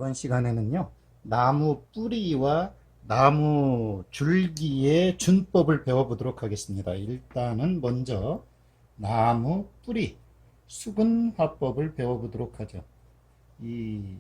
이번 시간에는요, 나무 뿌리와 나무 줄기의 준법을 배워보도록 하겠습니다. 일단은 먼저 나무 뿌리, 수근화법을 배워보도록 하죠. 이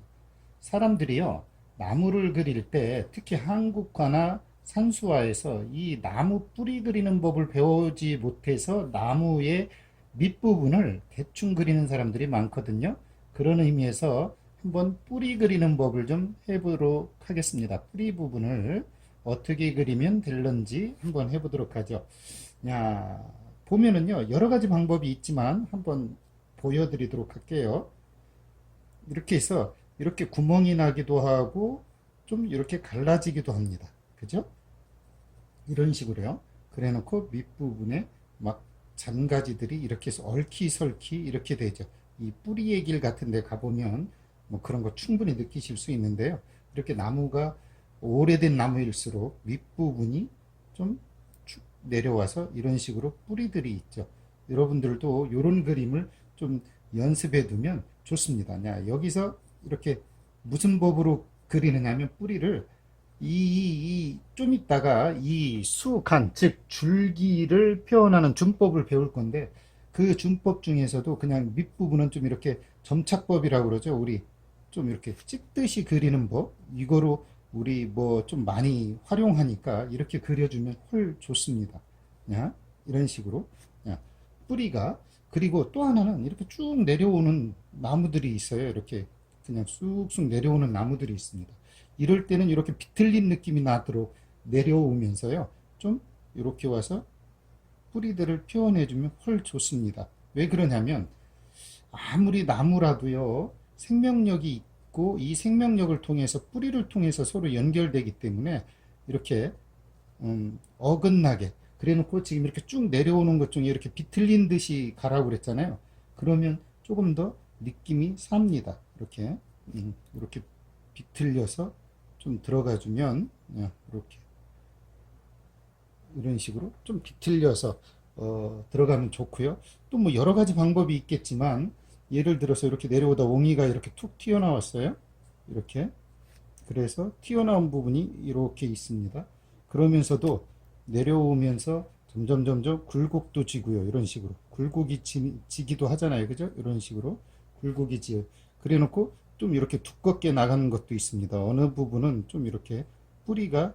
사람들이요, 나무를 그릴 때 특히 한국화나 산수화에서 이 나무 뿌리 그리는 법을 배우지 못해서 나무의 밑부분을 대충 그리는 사람들이 많거든요. 그런 의미에서 한번 뿌리 그리는 법을 좀 해보도록 하겠습니다. 뿌리 부분을 어떻게 그리면 될런지 한번 해보도록 하죠. 야, 보면은요, 여러 가지 방법이 있지만 한번 보여드리도록 할게요. 이렇게 해서 이렇게 구멍이 나기도 하고 좀 이렇게 갈라지기도 합니다. 그죠? 이런 식으로요. 그래 놓고 밑부분에 막 잔가지들이 이렇게 해서 얽히설키 이렇게 되죠. 이 뿌리의 길 같은 데 가보면 뭐 그런 거 충분히 느끼실 수 있는데요. 이렇게 나무가 오래된 나무일수록 윗부분이 좀 쭉 내려와서 이런 식으로 뿌리들이 있죠. 여러분들도 이런 그림을 좀 연습해 두면 좋습니다. 여기서 이렇게 무슨 법으로 그리느냐 하면 뿌리를 좀 있다가 이 수간, 즉 줄기를 표현하는 준법을 배울 건데 그 준법 중에서도 그냥 밑부분은 좀 이렇게 점착법이라고 그러죠. 우리 좀 이렇게 찍듯이 그리는 법. 이거로 우리 뭐 좀 많이 활용하니까 이렇게 그려주면 훨 좋습니다. 야, 이런 식으로. 야, 뿌리가 그리고 또 하나는 이렇게 쭉 내려오는 나무들이 있어요. 이렇게 그냥 쑥쑥 내려오는 나무들이 있습니다. 이럴 때는 이렇게 비틀린 느낌이 나도록 내려오면서요. 좀 이렇게 와서 뿌리들을 표현해주면 훨 좋습니다. 왜 그러냐면 아무리 나무라도요. 생명력이 있고 이 생명력을 통해서 뿌리를 통해서 서로 연결되기 때문에 이렇게 어긋나게 그래 놓고 지금 이렇게 쭉 내려오는 것 중에 이렇게 비틀린 듯이 가라고 그랬잖아요. 그러면 조금 더 느낌이 삽니다. 이렇게 비틀려서 좀 들어가 주면 이렇게 이런 식으로 좀 비틀려서 들어가면 좋고요. 또 뭐 여러 가지 방법이 있겠지만 예를 들어서 이렇게 내려오다 옹이가 이렇게 툭 튀어나왔어요. 이렇게 그래서 튀어나온 부분이 이렇게 있습니다. 그러면서도 내려오면서 점점 굴곡도 지고요. 이런 식으로 굴곡이 지기도 하잖아요. 그죠? 이런 식으로 굴곡이 지 그래 놓고 좀 이렇게 두껍게 나가는 것도 있습니다. 어느 부분은 좀 이렇게 뿌리가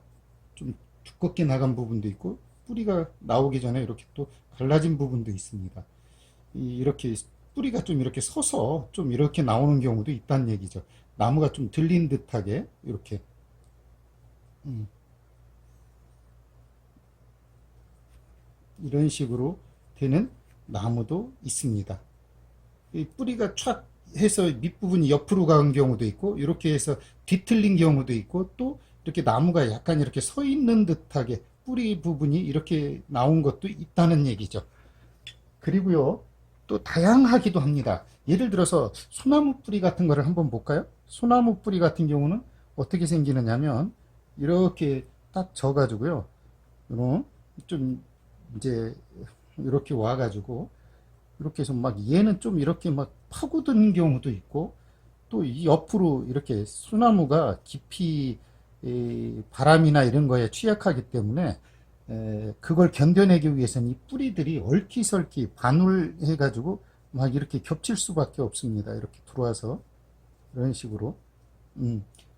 좀 두껍게 나간 부분도 있고 뿌리가 나오기 전에 이렇게 또 갈라진 부분도 있습니다. 이렇게 뿌리가 좀 이렇게 서서 좀 이렇게 나오는 경우도 있다는 얘기죠. 나무가 좀 들린 듯하게 이렇게 음, 이런 식으로 되는 나무도 있습니다. 이 뿌리가 촥 해서 밑부분이 옆으로 가는 경우도 있고 이렇게 해서 뒤틀린 경우도 있고 또 이렇게 나무가 약간 이렇게 서 있는 듯하게 뿌리 부분이 이렇게 나온 것도 있다는 얘기죠. 그리고요 또 다양하기도 합니다. 예를 들어서 소나무 뿌리 같은 거를 한번 볼까요? 소나무 뿌리 같은 경우는 어떻게 생기느냐면 이렇게 딱 져가지고요 좀 이제 이렇게 와가지고 이렇게 해서 막 얘는 좀 이렇게 막 파고드는 경우도 있고 또 이 옆으로 이렇게 소나무가 깊이 바람이나 이런 거에 취약하기 때문에 그걸 견뎌내기 위해서는 이 뿌리들이 얼키설키 반울해 가지고 막 이렇게 겹칠 수밖에 없습니다. 이렇게 들어와서 이런 식으로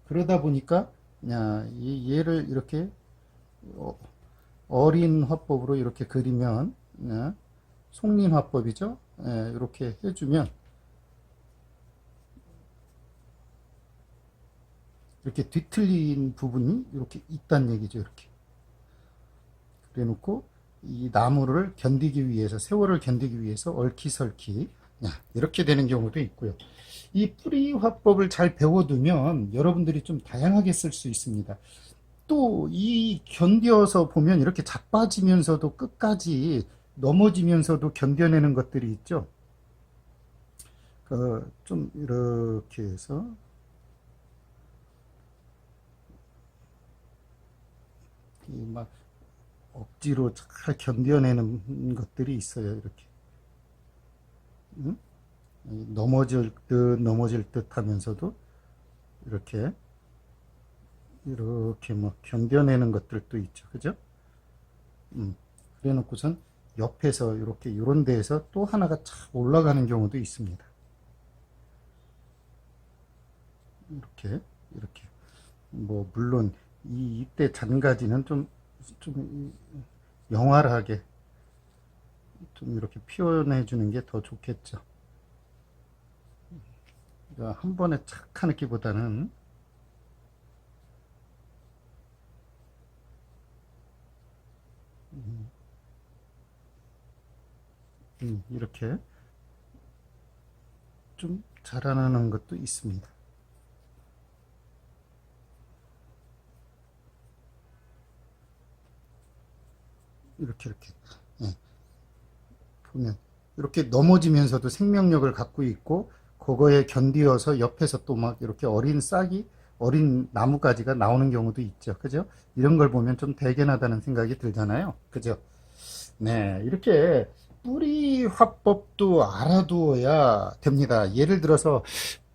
그러다 보니까 얘를 이렇게 어, 어린 화법으로 이렇게 그리면 속린 화법이죠. 이렇게 해주면 이렇게 뒤틀린 부분이 이렇게 있다는 얘기죠. 이렇게 그래 놓고 이 나무를 견디기 위해서 세월을 견디기 위해서 얼키설키 이렇게 되는 경우도 있고요. 이 뿌리 화법을 잘 배워두면 여러분들이 좀 다양하게 쓸 수 있습니다. 또 이 견뎌서 보면 이렇게 자빠지면서도 끝까지 넘어지면서도 견뎌내는 것들이 있죠. 좀 이렇게 해서 막 억지로 잘 견뎌내는 것들이 있어요. 이렇게 응? 넘어질 듯 하면서도 이렇게 이렇게 뭐 견뎌내는 것들도 있죠. 그죠? 그래 놓고선 옆에서 이렇게 이런 데에서 또 하나가 착 올라가는 경우도 있습니다. 이렇게 뭐 물론 이때 잔가지는 좀 영활하게 좀 이렇게 표현해 주는 게 더 좋겠죠. 그러니까 한 번에 착 하는 기보다는 이렇게 좀 자라나는 것도 있습니다. 이렇게 예, 보면 이렇게 넘어지면서도 생명력을 갖고 있고 그거에 견디어서 옆에서 또 막 이렇게 어린 싹이 어린 나뭇가지가 나오는 경우도 있죠. 그죠? 이런 걸 보면 좀 대견하다는 생각이 들잖아요. 그죠? 네, 이렇게 뿌리 화법도 알아두어야 됩니다. 예를 들어서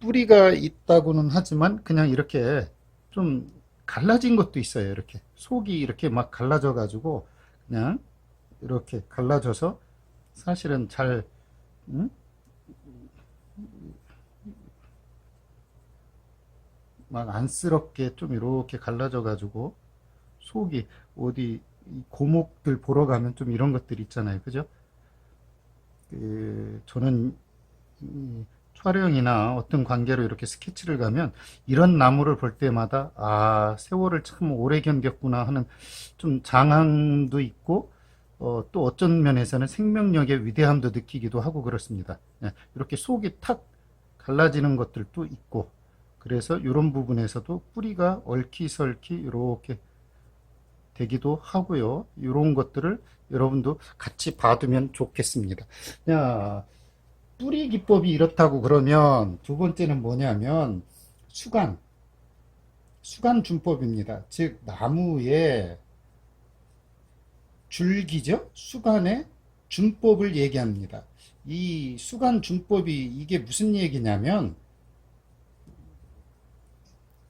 뿌리가 있다고는 하지만 그냥 이렇게 좀 갈라진 것도 있어요. 이렇게 속이 이렇게 막 갈라져 가지고 그냥 이렇게 갈라져서 사실은 잘 음? 막 안쓰럽게 좀 이렇게 갈라져 가지고 속이 어디 고목들 보러 가면 좀 이런 것들 있잖아요. 그죠? 저는 촬영이나 어떤 관계로 이렇게 스케치를 가면 이런 나무를 볼 때마다 아, 세월을 참 오래 견뎠구나 하는 좀 장함도 있고 또 어쩐 면에서는 생명력의 위대함도 느끼기도 하고 그렇습니다. 예, 이렇게 속이 탁 갈라지는 것들도 있고 그래서 이런 부분에서도 뿌리가 얽히설키 이렇게 되기도 하고요. 이런 것들을 여러분도 같이 봐두면 좋겠습니다. 야, 뿌리 기법이 이렇다고 그러면 두 번째는 뭐냐면 수간, 수간 준법입니다. 즉 나무의 줄기죠. 수간의 준법을 얘기합니다. 이 수간 준법이 이게 무슨 얘기냐면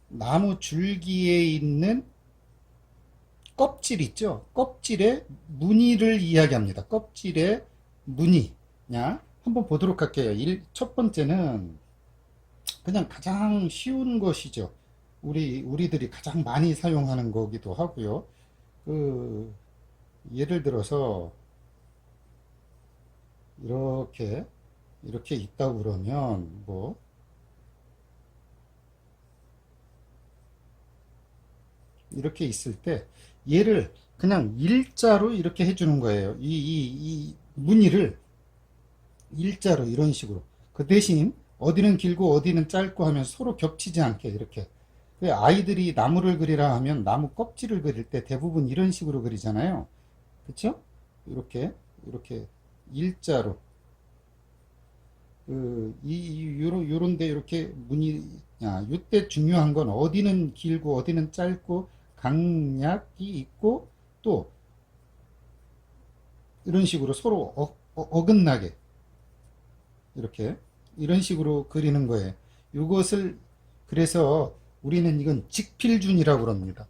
나무 줄기에 있는 껍질 있죠. 껍질의 무늬를 이야기합니다. 껍질의 무늬. 야, 한번 보도록 할게요. 첫 번째는 그냥 가장 쉬운 것이죠. 우리들이 가장 많이 사용하는 거기도 하고요. 그, 예를 들어서, 이렇게, 이렇게 있다고 그러면, 뭐, 이렇게 있을 때, 얘를 그냥 일자로 이렇게 해주는 거예요. 이 무늬를 일자로 이런 식으로. 그 대신 어디는 길고 어디는 짧고 하면 서로 겹치지 않게 이렇게. 아이들이 나무를 그리라 하면 나무 껍질을 그릴 때 대부분 이런 식으로 그리잖아요. 그쵸? 이렇게 일자로. 요런데 이렇게 무늬, 이때 중요한 건 어디는 길고 어디는 짧고 강약이 있고 또 이런 식으로 서로 어긋나게 이렇게 이런 식으로 그리는 거예요. 이것을 그래서 우리는 이건 직필준이라고 합니다.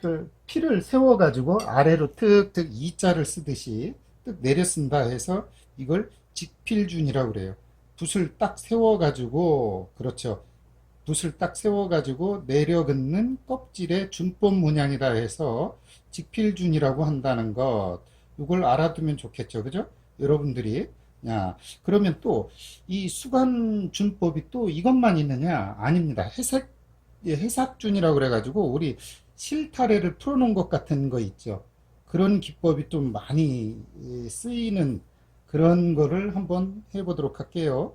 그 필을 세워 가지고 아래로 툭툭 이자를 쓰듯이 뚝 내려 쓴다 해서 이걸 직필준이라고 그래요. 붓을 딱 세워 가지고 그렇죠. 붓을 딱 세워 가지고 내려 긋는 껍질의 준법 문양이다 해서 직필준이라고 한다는 것 이걸 알아두면 좋겠죠. 그죠? 여러분들이 야, 그러면 또 이 수간 준법이 또 이것만 있느냐? 아닙니다. 해삭준이라고 그래가지고 우리 실타래를 풀어놓은 것 같은 거 있죠. 그런 기법이 좀 많이 쓰이는 그런 거를 한번 해보도록 할게요.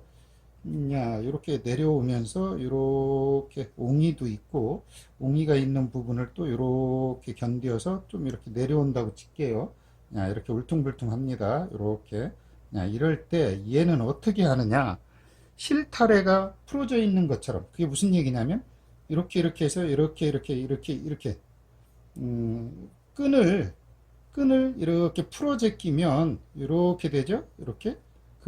이렇게 내려오면서 이렇게 옹이도 있고 옹이가 있는 부분을 또 이렇게 견디어서 좀 이렇게 내려온다고 칠게요. 이렇게 울퉁불퉁합니다. 이렇게 이럴 때 얘는 어떻게 하느냐? 실타래가 풀어져 있는 것처럼 그게 무슨 얘기냐면 이렇게 해서 이렇게 끈을 이렇게 풀어 제끼면 이렇게 되죠. 이렇게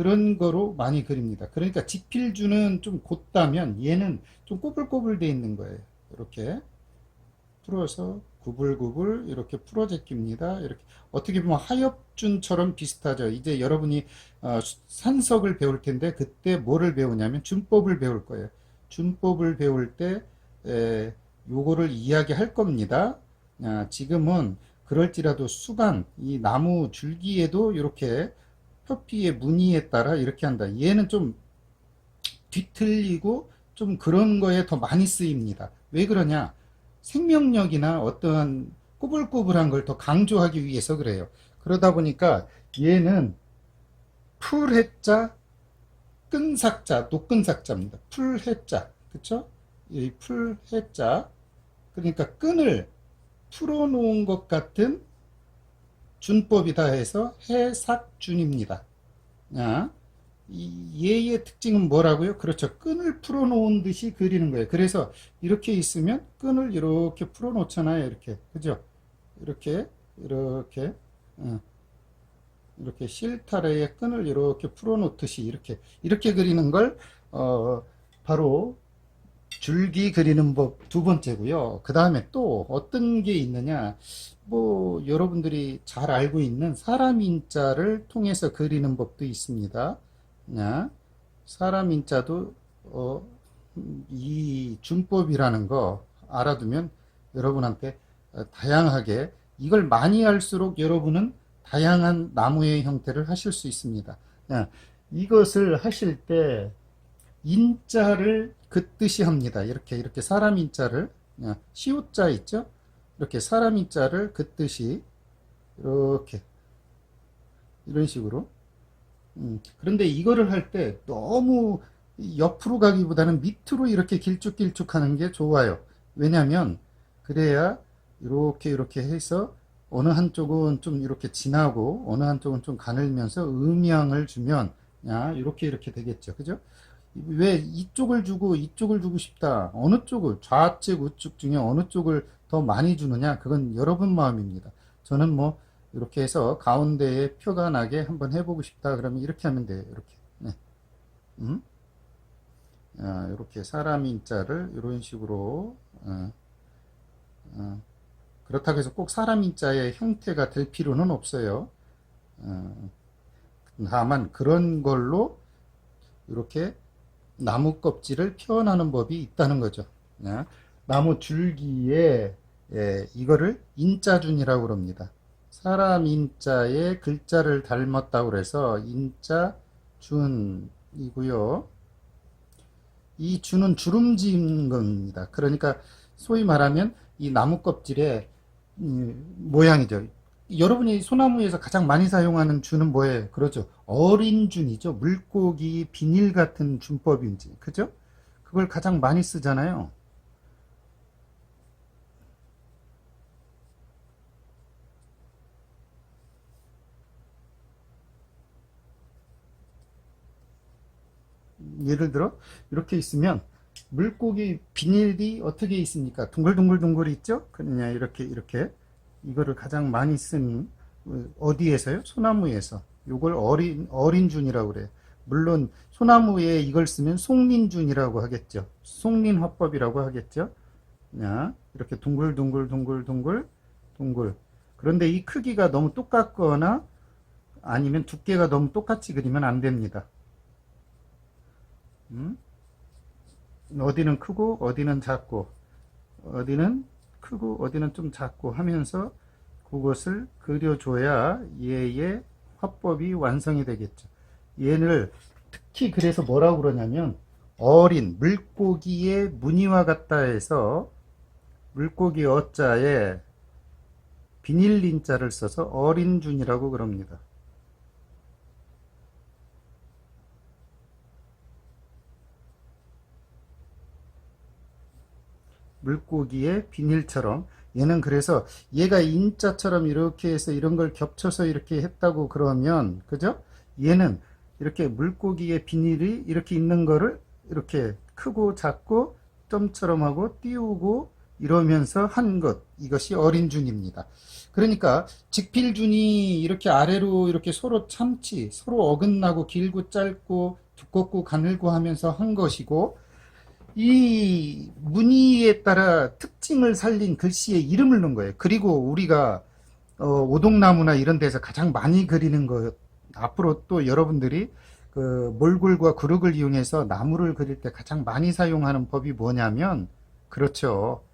그런 거로 많이 그립니다. 그러니까 지필주는 좀 곧다면 얘는 좀 꼬불꼬불 돼 있는 거예요. 이렇게 풀어서 구불구불 이렇게 풀어 제낍니다. 이렇게 어떻게 보면 하엽준처럼 비슷하죠. 이제 여러분이 산석을 배울 텐데 그때 뭐를 배우냐면 준법을 배울 거예요. 준법을 배울 때 요거를 이야기할 겁니다. 지금은 그럴지라도 수반, 이 나무 줄기에도 이렇게 표피의 무늬에 따라 이렇게 한다. 얘는 좀 뒤틀리고 좀 그런 거에 더 많이 쓰입니다. 왜 그러냐? 생명력이나 어떠한 꼬불꼬불한 걸 더 강조하기 위해서 그래요. 그러다 보니까 얘는 풀해자, 끈삭자, 녹끈삭자입니다. 풀해자, 그쵸? 이 풀해자, 그러니까 끈을 풀어놓은 것 같은 준법이다 해서 해삭준입니다. 얘의 특징은 뭐라고요? 그렇죠. 끈을 풀어놓은 듯이 그리는 거예요. 그래서 이렇게 있으면 끈을 이렇게 풀어놓잖아요. 이렇게. 그죠? 이렇게, 이렇게, 이렇게 실타래에 끈을 이렇게 풀어놓듯이 이렇게 그리는 걸, 바로 줄기 그리는 법 두 번째고요. 그 다음에 또 어떤 게 있느냐. 뭐, 여러분들이 잘 알고 있는 사람 인자를 통해서 그리는 법도 있습니다. 사람 인자도 이 준법이라는 거 알아두면 여러분한테 다양하게 이걸 많이 할수록 여러분은 다양한 나무의 형태를 하실 수 있습니다. 이것을 하실 때 인자를 긋듯이 합니다. 이렇게 사람 인자를 시옷자 있죠? 이렇게 사람 인자를 긋듯이 이렇게 이런 식으로 그런데 이거를 할 때 너무 옆으로 가기보다는 밑으로 이렇게 길쭉길쭉 하는 게 좋아요. 왜냐하면 그래야 이렇게 해서 어느 한쪽은 좀 이렇게 진하고 어느 한쪽은 좀 가늘면서 음영을 주면 이렇게 되겠죠. 그죠? 왜 이쪽을 주고 이쪽을 주고 싶다. 어느 쪽을 좌측 우측 중에 어느 쪽을 더 많이 주느냐 그건 여러분 마음입니다. 저는 뭐 이렇게 해서 가운데에 표가 나게 한번 해보고 싶다 그러면 이렇게 하면 돼요. 이렇게 이렇게 사람 인자를 이런 식으로 그렇다고 해서 꼭 사람 인자의 형태가 될 필요는 없어요. 다만 그런 걸로 이렇게 나무 껍질을 표현하는 법이 있다는 거죠. 나무 줄기에 이거를 인자준이라고 그럽니다. 사람 인자의 글자를 닮았다고 그래서 인자준이고요. 이 준은 주름진 겁니다. 그러니까 소위 말하면 이 나무 껍질의 모양이죠. 여러분이 소나무에서 가장 많이 사용하는 준은 뭐예요? 그러죠. 어린 준이죠. 물고기 비닐 같은 준법인지. 그죠? 그걸 가장 많이 쓰잖아요. 예를 들어 이렇게 있으면 물고기 비닐이 어떻게 있습니까? 둥글둥글둥글 있죠? 그냥 이렇게 이거를 가장 많이 쓴 어디에서요? 소나무에서. 이걸 어린 준이라고 그래요. 물론 소나무에 이걸 쓰면 송린준이라고 하겠죠. 송린화법이라고 하겠죠. 이렇게 둥글둥글둥글둥글 둥글. 그런데 이 크기가 너무 똑같거나 아니면 두께가 너무 똑같이 그리면 안 됩니다. 어디는 크고 어디는 작고 어디는 크고 어디는 좀 작고 하면서 그것을 그려줘야 얘의 화법이 완성이 되겠죠. 얘를 특히 그래서 뭐라고 그러냐면 어린 물고기의 무늬와 같다 해서 물고기 어자에 비닐린자를 써서 어린준이라고 그럽니다. 물고기의 비닐처럼 얘는 그래서 얘가 인자처럼 이렇게 해서 이런 걸 겹쳐서 이렇게 했다고 그러면 그죠? 얘는 이렇게 물고기의 비닐이 이렇게 있는 거를 이렇게 크고 작고 점처럼 하고 띄우고 이러면서 한 것, 이것이 어린 준입니다. 그러니까 직필준이 이렇게 아래로 이렇게 서로 참지, 서로 어긋나고 길고 짧고 두껍고 가늘고 하면서 한 것이고, 이 무늬에 따라 특징을 살린 글씨의 이름을 넣은 거예요. 그리고 우리가 오동나무나 이런 데서 가장 많이 그리는 거, 앞으로 또 여러분들이 그 몰골과 구륵을 이용해서 나무를 그릴 때 가장 많이 사용하는 법이 뭐냐면, 그렇죠.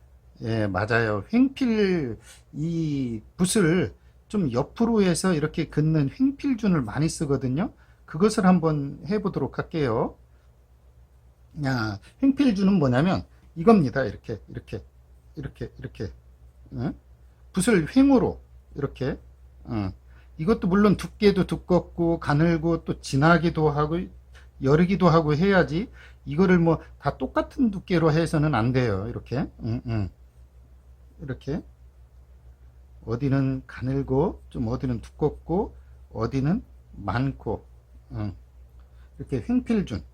예, 맞아요. 횡필, 이 붓을 좀 옆으로 해서 이렇게 긋는 횡필준을 많이 쓰거든요. 그것을 한번 해보도록 할게요. 야, 횡필준은 뭐냐면 이겁니다. 이렇게. 어? 붓을 횡으로 이렇게. 어. 이것도 물론 두께도 두껍고 가늘고 또 진하기도 하고 여르기도 하고 해야지. 이거를 뭐 다 똑같은 두께로 해서는 안 돼요. 이렇게 어디는 가늘고 좀 어디는 두껍고 어디는 많고, 이렇게 횡필준.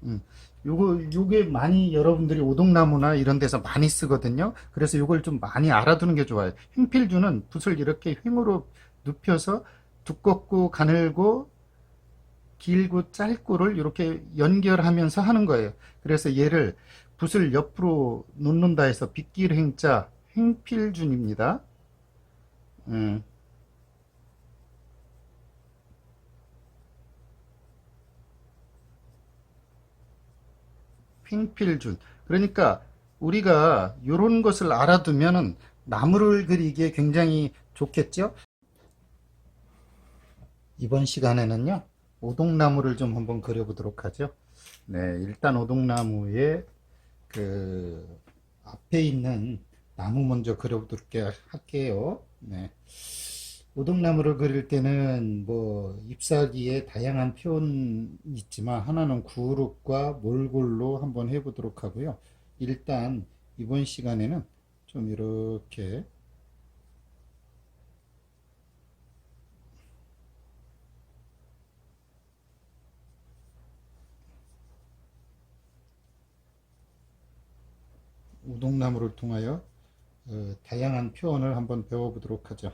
음, 요게 많이 여러분들이 오동나무나 이런 데서 많이 쓰거든요. 그래서 요걸 좀 많이 알아두는 게 좋아요. 횡필주는 붓을 이렇게 횡으로 눕혀서 두껍고 가늘고 길고 짧고를 이렇게 연결하면서 하는 거예요. 그래서 얘를 붓을 옆으로 놓는다 해서 빗길 횡자 횡필준입니다. 음, 횡필준. 그러니까 우리가 이런 것을 알아두면은 나무를 그리기에 굉장히 좋겠죠? 이번 시간에는요, 오동나무를 좀 한번 그려보도록 하죠. 네, 일단 오동나무의 그 앞에 있는 나무 먼저 그려보도록 할게요. 네. 오동나무를 그릴 때는 뭐 잎사귀에 다양한 표현이 있지만 하나는 구룹과 몰골로 한번 해보도록 하고요. 일단 이번 시간에는 좀 이렇게 오동나무를 통하여 다양한 표현을 한번 배워보도록 하죠.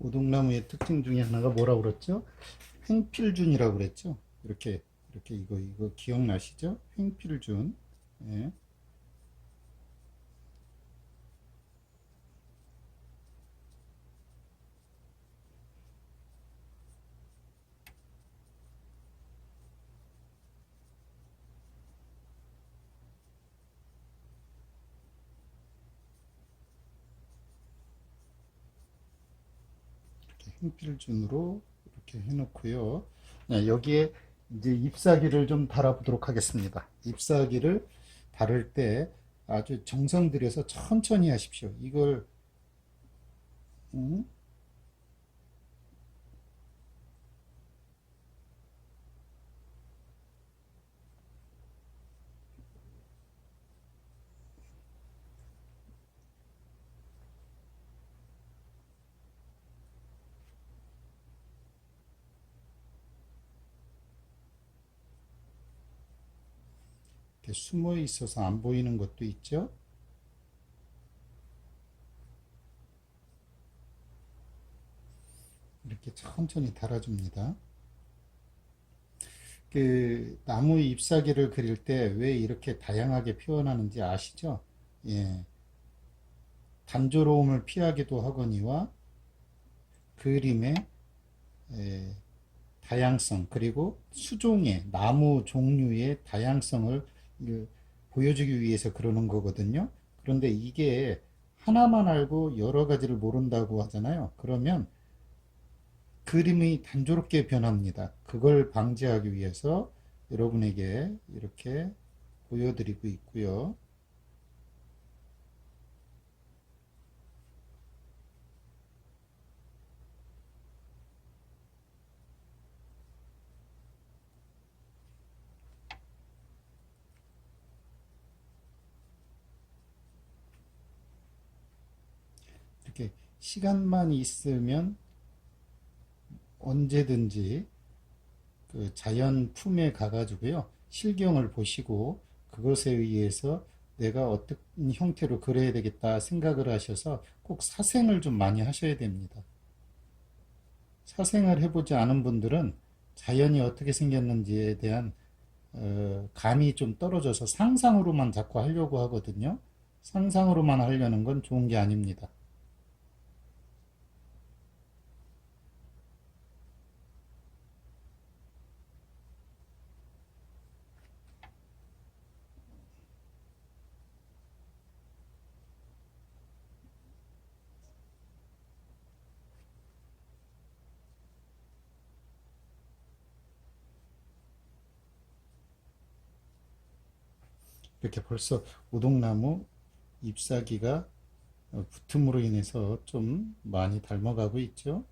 오동나무의 특징 중에 하나가 뭐라고 그랬죠? 횡필준이라고 그랬죠? 이렇게 이거 기억나시죠? 횡필준. 예. 이렇게 횡필준으로 이렇게 해놓고요. 네, 여기에 이제 잎사귀를 좀 달아보도록 하겠습니다. 잎사귀를 다를 때 아주 정성 들여서 천천히 하십시오. 이걸 음, 이렇게 숨어 있어서 안 보이는 것도 있죠. 이렇게 천천히 달아줍니다. 그 나무 잎사귀를 그릴 때 왜 이렇게 다양하게 표현하는지 아시죠? 예, 단조로움을 피하기도 하거니와 그림의 에, 다양성 그리고 수종의 나무 종류의 다양성을 보여주기 위해서 그러는 거거든요. 그런데 이게 하나만 알고 여러 가지를 모른다고 하잖아요. 그러면 그림이 단조롭게 변합니다. 그걸 방지하기 위해서 여러분에게 이렇게 보여드리고 있고요. 이렇게 시간만 있으면 언제든지 그 자연 품에 가가지고요. 실경을 보시고 그것에 의해서 내가 어떤 형태로 그려야 되겠다 생각을 하셔서 꼭 사생을 좀 많이 하셔야 됩니다. 사생을 해보지 않은 분들은 자연이 어떻게 생겼는지에 대한 감이 좀 떨어져서 상상으로만 자꾸 하려고 하거든요. 상상으로만 하려는 건 좋은 게 아닙니다. 이렇게 벌써 오동나무 잎사귀가 붙음으로 인해서 좀 많이 닮아가고 있죠.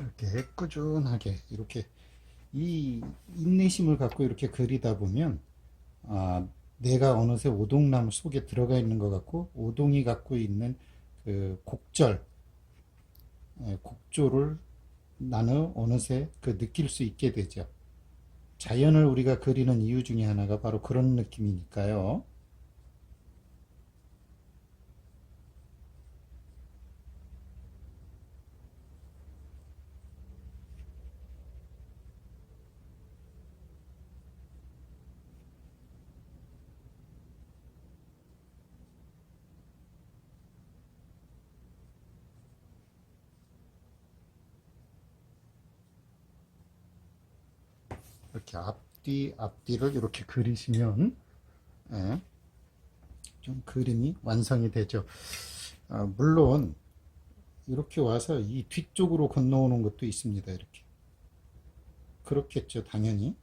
이렇게 꾸준하게 이렇게 이 인내심을 갖고 이렇게 그리다 보면 내가 어느새 오동나무 속에 들어가 있는 것 같고 오동이 갖고 있는 그 곡절, 곡조를 나는 어느새 그 느낄 수 있게 되죠. 자연을 우리가 그리는 이유 중에 하나가 바로 그런 느낌이니까요. 이렇게 앞뒤를 이렇게 그리시면 예, 좀 그림이 완성이 되죠. 물론 이렇게 와서 이 뒤쪽으로 건너오는 것도 있습니다. 이렇게 그렇겠죠, 당연히.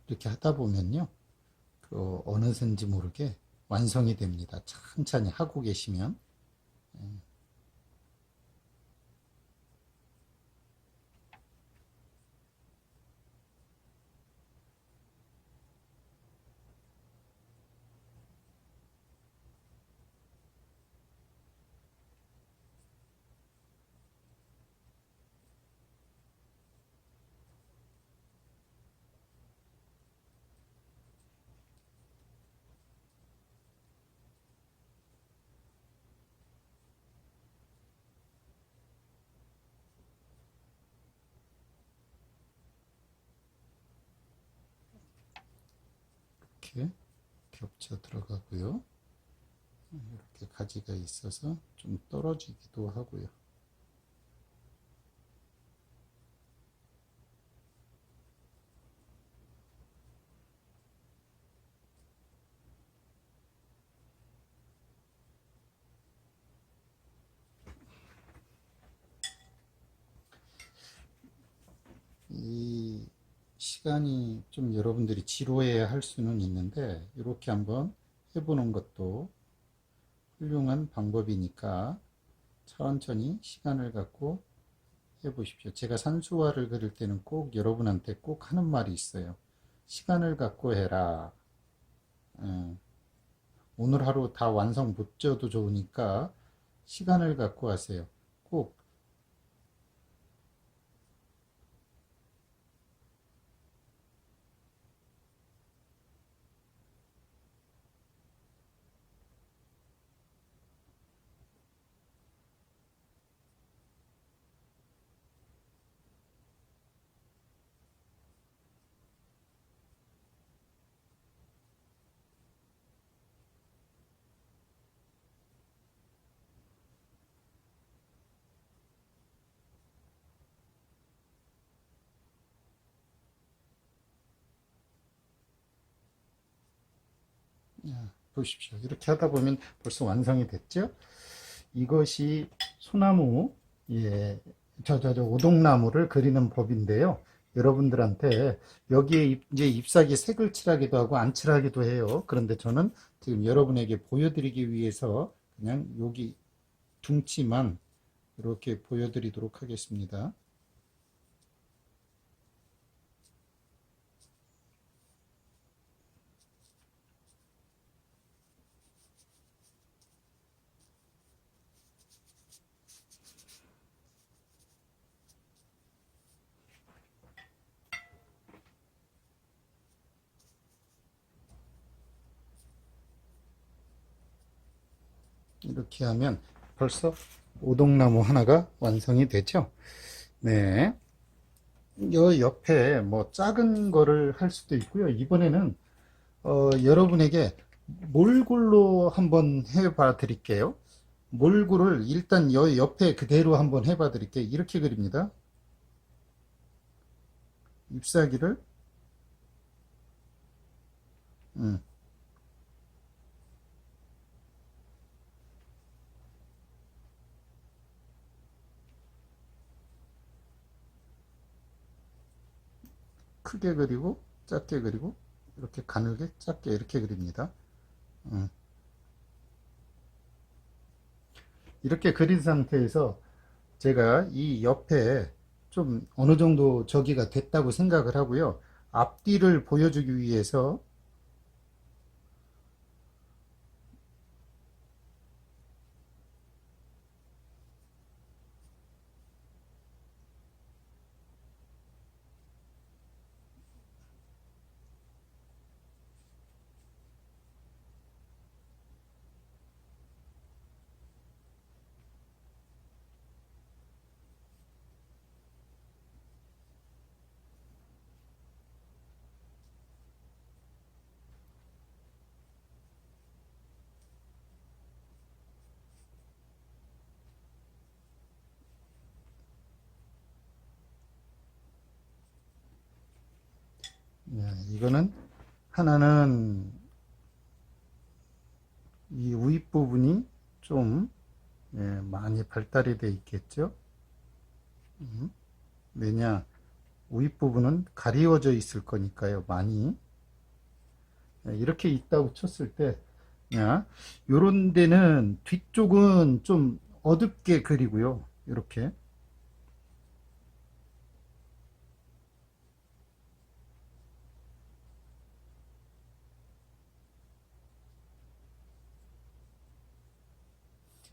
이렇게 하다 보면요, 그 어느샌지 모르게 완성이 됩니다. 천천히 하고 계시면. 이렇게 겹쳐 들어가고요. 이렇게 가지가 있어서 좀 떨어지기도 하고요. 이 시간이 좀 여러분들이 지루해 할 수는 있는데 이렇게 한번 해보는 것도 훌륭한 방법이니까 천천히 시간을 갖고 해보십시오. 제가 산수화를 그릴 때는 꼭 여러분한테 꼭 하는 말이 있어요. 시간을 갖고 해라. 예, 오늘 하루 다 완성 못 지어도 좋으니까 시간을 갖고 하세요. 꼭. 보십시오. 이렇게 하다 보면 벌써 완성이 됐죠? 이것이 소나무, 예, 오동나무를 그리는 법인데요. 여러분들한테 여기에 이제 잎사귀 색을 칠하기도 하고 안 칠하기도 해요. 그런데 저는 지금 여러분에게 보여드리기 위해서 그냥 여기 둥치만 이렇게 보여드리도록 하겠습니다. 이렇게 하면 벌써 오동나무 하나가 완성이 되죠. 네. 요 옆에 뭐 작은 거를 할 수도 있고요. 이번에는 여러분에게 몰골로 한번 해봐 드릴게요. 몰골을 일단 여 옆에 그대로 한번 해봐 드릴게요. 이렇게 그립니다. 잎사귀를 음, 크게 그리고 작게 그리고 이렇게 가늘게 작게 이렇게 그립니다. 음, 이렇게 그린 상태에서 제가 이 옆에 좀 어느 정도 저기가 됐다고 생각을 하고요. 앞뒤를 보여주기 위해서 이거는 하나는 이 우윗 부분이 좀 많이 발달이 돼 있겠죠. 음, 왜냐 우윗 부분은 가리워져 있을 거니까요. 많이 이렇게 있다고 쳤을 때 요런 데는 뒤쪽은 좀 어둡게 그리고요. 이렇게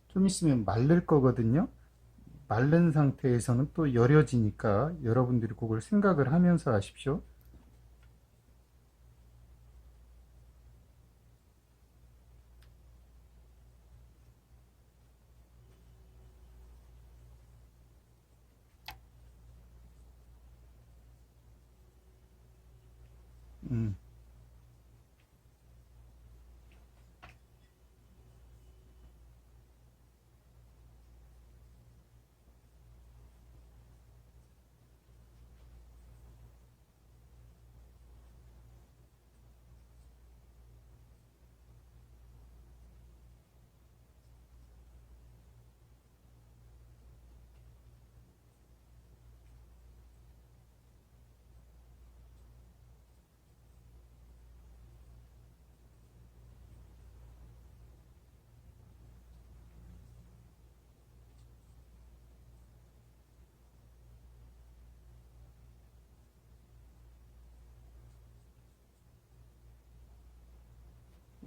좀 있으면 마를 거거든요. 마른 상태에서는 또 여려지니까 여러분들이 그걸 생각을 하면서 하십시오. 음,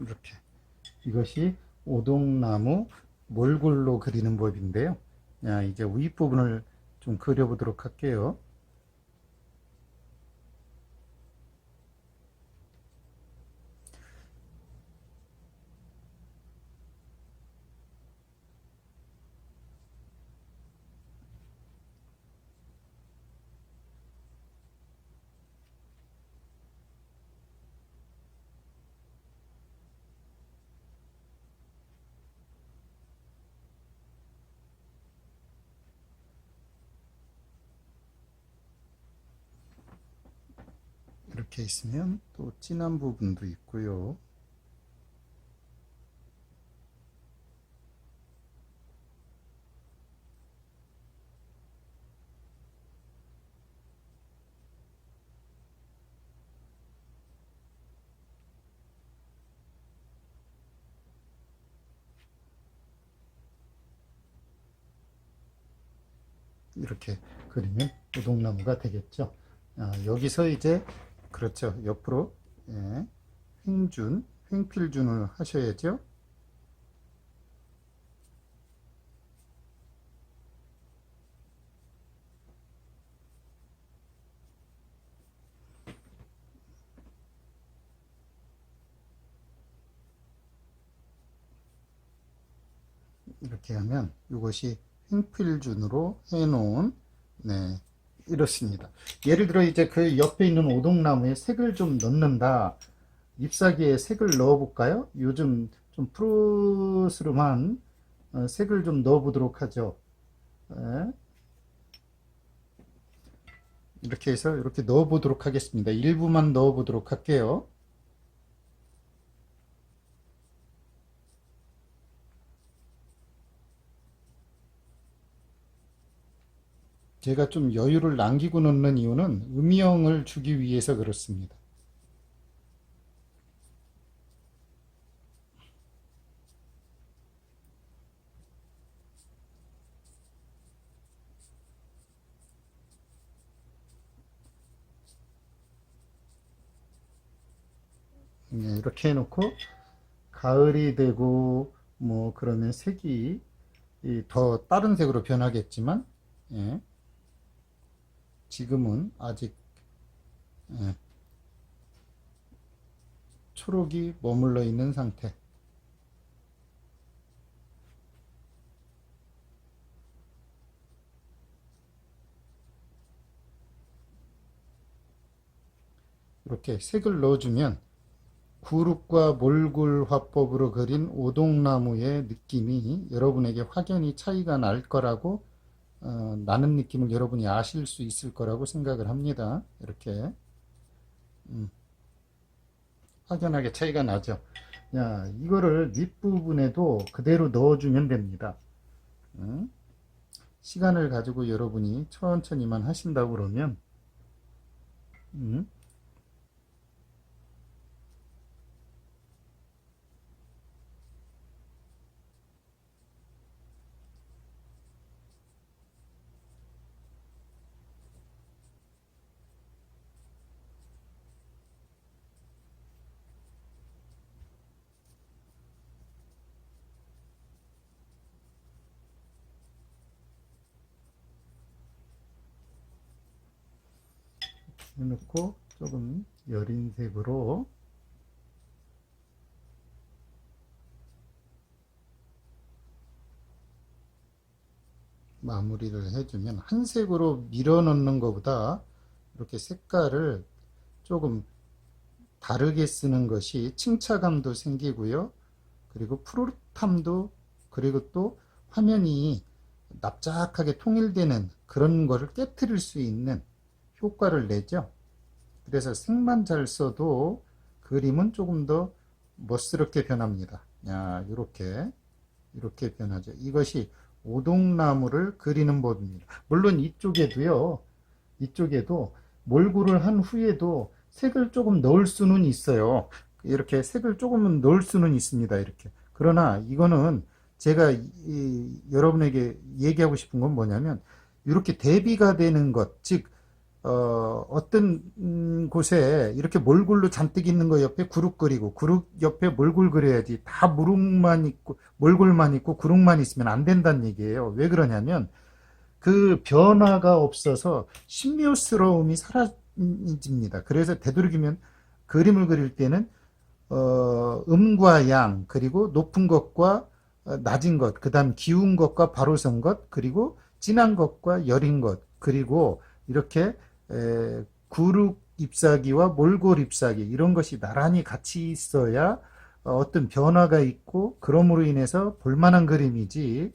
이렇게. 이것이 오동나무 몰골로 그리는 법인데요. 자, 이제 윗부분을 좀 그려보도록 할게요. 이렇게 있으면 또 진한 부분도 있고요. 이렇게 그리면 오동나무가 되겠죠. 여기서 이제 그렇죠. 옆으로 예, 횡필준을 하셔야죠. 이렇게 하면 이것이 횡필준으로 해놓은 네, 이렇습니다. 예를 들어 이제 그 옆에 있는 오동나무에 색을 좀 넣는다. 잎사귀에 색을 넣어 볼까요? 요즘 좀 푸르스름한 색을 좀 넣어 보도록 하죠. 예, 이렇게 해서 이렇게 넣어 보도록 하겠습니다. 일부만 넣어 보도록 할게요. 제가 좀 여유를 남기고 넣는 이유는 음영을 주기 위해서 그렇습니다. 네, 이렇게 해놓고 가을이 되고 뭐 그러면 색이 더 다른 색으로 변하겠지만 예, 지금은 아직 예, 초록이 머물러 있는 상태. 이렇게 색을 넣어주면 구룩과 몰굴 화법으로 그린 오동나무의 느낌이 여러분에게 확연히 차이가 날 거라고 나는 느낌을 여러분이 아실 수 있을 거라고 생각을 합니다. 이렇게 확연하게 차이가 나죠. 야, 이거를 윗부분에도 그대로 넣어주면 됩니다. 시간을 가지고 여러분이 천천히만 하신다고 그러면 해놓고 조금 여린 색으로 마무리를 해주면 한 색으로 밀어 넣는 것보다 이렇게 색깔을 조금 다르게 쓰는 것이 층차감도 생기고요. 그리고 푸릇함도 그리고 또 화면이 납작하게 통일되는 그런 거를 깨뜨릴 수 있는 효과를 내죠. 그래서 색만 잘 써도 그림은 조금 더 멋스럽게 변합니다. 야, 이렇게 변하죠. 이것이 오동나무를 그리는 법입니다. 물론 이쪽에도 몰구를 한 후에도 색을 조금 넣을 수는 있어요. 이렇게 색을 조금은 넣을 수는 있습니다. 이렇게. 그러나 이거는 제가 여러분에게 얘기하고 싶은 건 뭐냐면 이렇게 대비가 되는 것, 즉 어떤 곳에 이렇게 몰골로 잔뜩 있는 거 옆에 구룩 그리고 구룩 옆에 몰골 그려야지 다 무룩만 있고 몰골만 있고 구룩만 있으면 안 된다는 얘기예요. 왜 그러냐면 그 변화가 없어서 신묘스러움이 사라집니다. 그래서 되도록이면 그림을 그릴 때는 음과 양, 그리고 높은 것과 낮은 것, 그 다음 기운 것과 바로 선 것, 그리고 진한 것과 여린 것, 그리고 이렇게 구룩 잎사귀와 몰골 잎사귀 이런 것이 나란히 같이 있어야 어떤 변화가 있고 그럼으로 인해서 볼만한 그림이지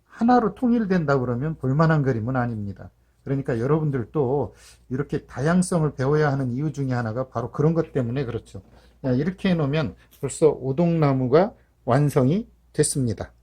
하나로 통일된다 그러면 볼만한 그림은 아닙니다. 그러니까 여러분들도 이렇게 다양성을 배워야 하는 이유 중에 하나가 바로 그런 것 때문에 그렇죠. 이렇게 해놓으면 벌써 오동나무가 완성이 됐습니다.